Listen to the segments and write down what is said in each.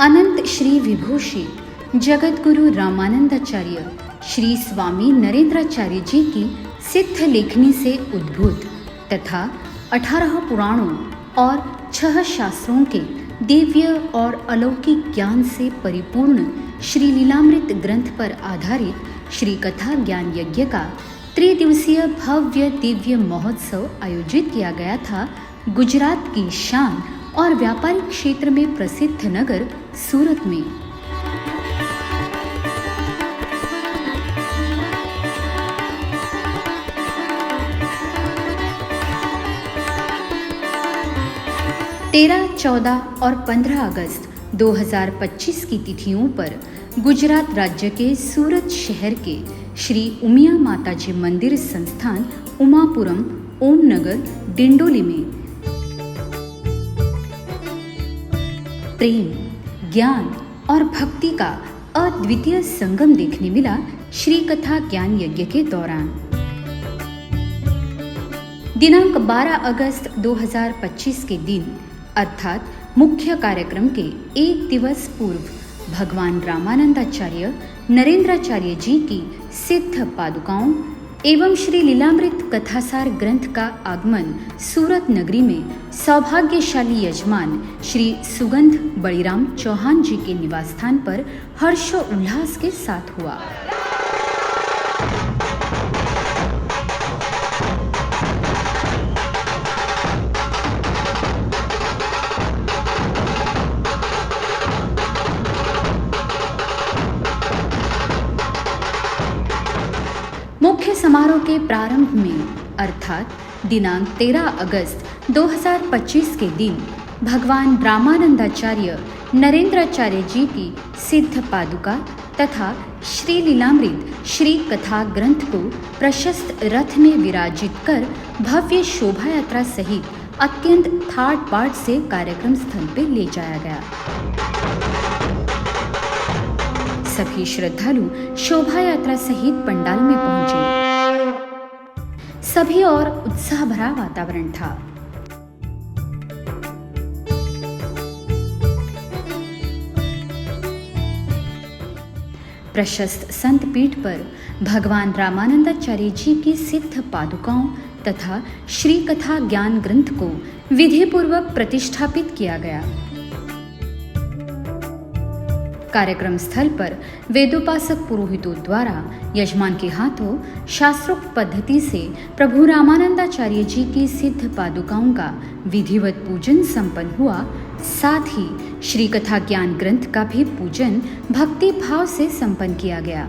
अनंत श्री विभूषित जगत गुरु रामानंदाचार्य श्री स्वामी नरेंद्राचार्य जी की सिद्ध लेखनी से उद्भूत तथा 18 पुराणों और 6 शास्त्रों के दिव्य और अलौकिक ज्ञान से परिपूर्ण श्री लीलामृत ग्रंथ पर आधारित श्री कथा ज्ञान यज्ञ का त्रिदिवसीय भव्य दिव्य महोत्सव आयोजित किया गया था गुजरात की शान और व्यापारिक क्षेत्र में प्रसिद्ध नगर सूरत में। तेरह, 14 और 15 अगस्त 2025 की तिथियों पर गुजरात राज्य के सूरत शहर के श्री उमिया माताजी मंदिर संस्थान उमापुरम ओमनगर डिंडोली में प्रेम, ज्ञान और भक्ति का अद्वितीय संगम देखने मिला श्री कथा ज्ञान यज्ञ के दौरान। दिनांक 12 अगस्त 2025 के दिन अर्थात मुख्य कार्यक्रम के एक दिवस पूर्व भगवान रामानंदाचार्य नरेंद्राचार्य जी की सिद्ध पादुकाओं एवं श्री लीलामृत कथासार ग्रंथ का आगमन सूरत नगरी में सौभाग्यशाली यजमान श्री सुगंध बड़ीराम चौहान जी के निवास स्थान पर हर्षोल्लास के साथ हुआ। मुख्य समारोह के प्रारंभ में अर्थात दिनांक 13 अगस्त 2025 के दिन भगवान रामानंदाचार्य नरेंद्राचार्य जी की सिद्ध पादुका तथा श्री लीलामृत श्री कथा ग्रंथ को प्रशस्त रथ में विराजित कर भव्य शोभा यात्रा सहित अत्यंत ठाट बाट से कार्यक्रम स्थल पर ले जाया गया। सभी श्रद्धालु शोभा यात्रा सहित पंडाल में पहुंचे। सभी और उत्साह भरा वातावरण था। प्रशस्त संत पीठ पर भगवान रामानंदाचार्य जी की सिद्ध पादुकाओं तथा श्री कथा ज्ञान ग्रंथ को विधिपूर्वक प्रतिष्ठापित किया गया। कार्यक्रम स्थल पर वेदोपासक पुरोहितों द्वारा यजमान के हाथों शास्त्रोक्त पद्धति से प्रभु रामानंदाचार्य जी की सिद्ध पादुकाओं का विधिवत पूजन संपन्न हुआ। साथ ही श्री कथा ज्ञान ग्रंथ का भी पूजन भक्ति भाव से संपन्न किया गया।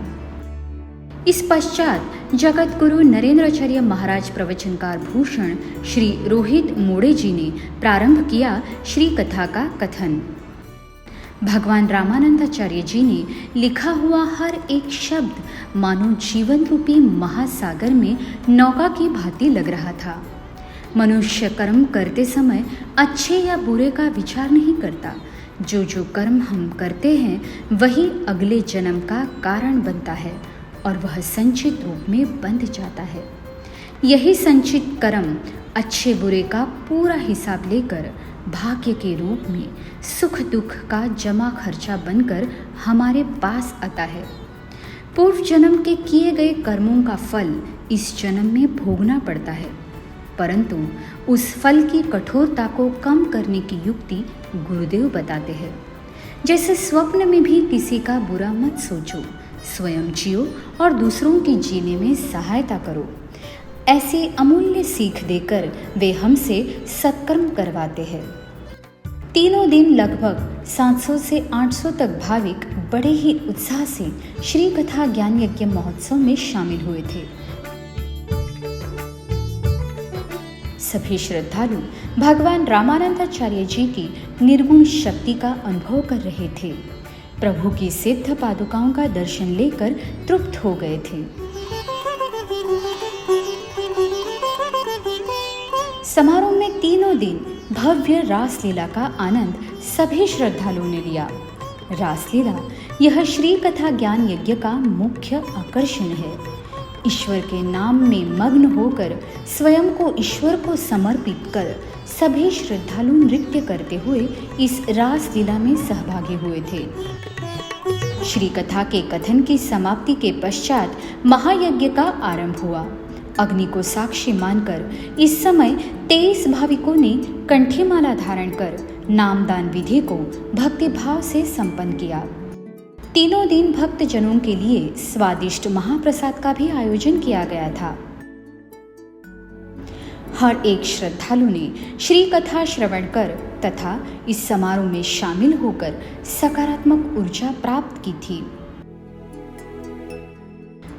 इस पश्चात जगत गुरु नरेंद्राचार्य महाराज प्रवचनकार भूषण श्री रोहित मोड़े जी ने प्रारंभ किया श्री कथा का कथन। भगवान रामानंदाचार्य जी ने लिखा हुआ हर एक शब्द मानो जीवन रूपी महासागर में नौका की भांति लग रहा था। मनुष्य कर्म करते समय अच्छे या बुरे का विचार नहीं करता। जो जो कर्म हम करते हैं वही अगले जन्म का कारण बनता है और वह संचित रूप में बंध जाता है। यही संचित कर्म अच्छे बुरे का पूरा हिसाब लेकर भाग्य के रूप में सुख दुख का जमा खर्चा बनकर हमारे पास आता है। पूर्व जन्म के किए गए कर्मों का फल इस जन्म में भोगना पड़ता है, परंतु उस फल की कठोरता को कम करने की युक्ति गुरुदेव बताते हैं। जैसे स्वप्न में भी किसी का बुरा मत सोचो, स्वयं जियो और दूसरों की जीने में सहायता करो। ऐसी अमूल्य सीख देकर वे हमसे सत्कर्म करवाते हैं। तीनों दिन लगभग 700 से 800 तक भाविक बड़े ही उत्साह से श्री कथा ज्ञान यज्ञ महोत्सव में शामिल हुए थे। सभी श्रद्धालु भगवान रामानंदाचार्य जी की निर्गुण शक्ति का अनुभव कर रहे थे। प्रभु की सिद्ध पादुकाओं का दर्शन लेकर तृप्त हो गए थे। समारोह में तीनों दिन भव्य रासलीला का आनंद सभी श्रद्धालुओं ने लिया। रासलीला यह श्री कथा ज्ञान यज्ञ का मुख्य आकर्षण है। ईश्वर के नाम में मग्न होकर स्वयं को ईश्वर को समर्पित कर सभी श्रद्धालु नृत्य करते हुए इस रासलीला में सहभागी हुए थे। श्री कथा के कथन की समाप्ति के पश्चात महायज्ञ का आरंभ हुआ। अग्नि को साक्षी मानकर इस समय 23 भाविकों ने कंठीमाला धारण कर नामदान विधि को भक्तिभाव से संपन्न किया। तीनों दिन भक्त जनों के लिए स्वादिष्ट महाप्रसाद का भी आयोजन किया गया था। हर एक श्रद्धालु ने श्री कथा श्रवण कर तथा इस समारोह में शामिल होकर सकारात्मक ऊर्जा प्राप्त की थी।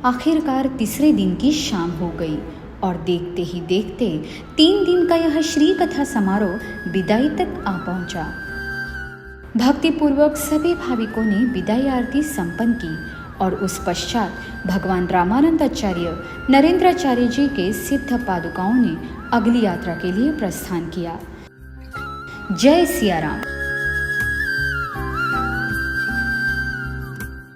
आखिरकार तीसरे दिन की शाम हो गई और देखते ही देखते 3 दिन का यह श्री कथा समारोह विदाई तक आ पहुंचा। भक्तिपूर्वक सभी भाविकों ने विदाई आरती संपन्न की और उस पश्चात भगवान रामानंदाचार्य नरेंद्राचार्य जी के सिद्ध पादुकाओं ने अगली यात्रा के लिए प्रस्थान किया। जय सिया राम।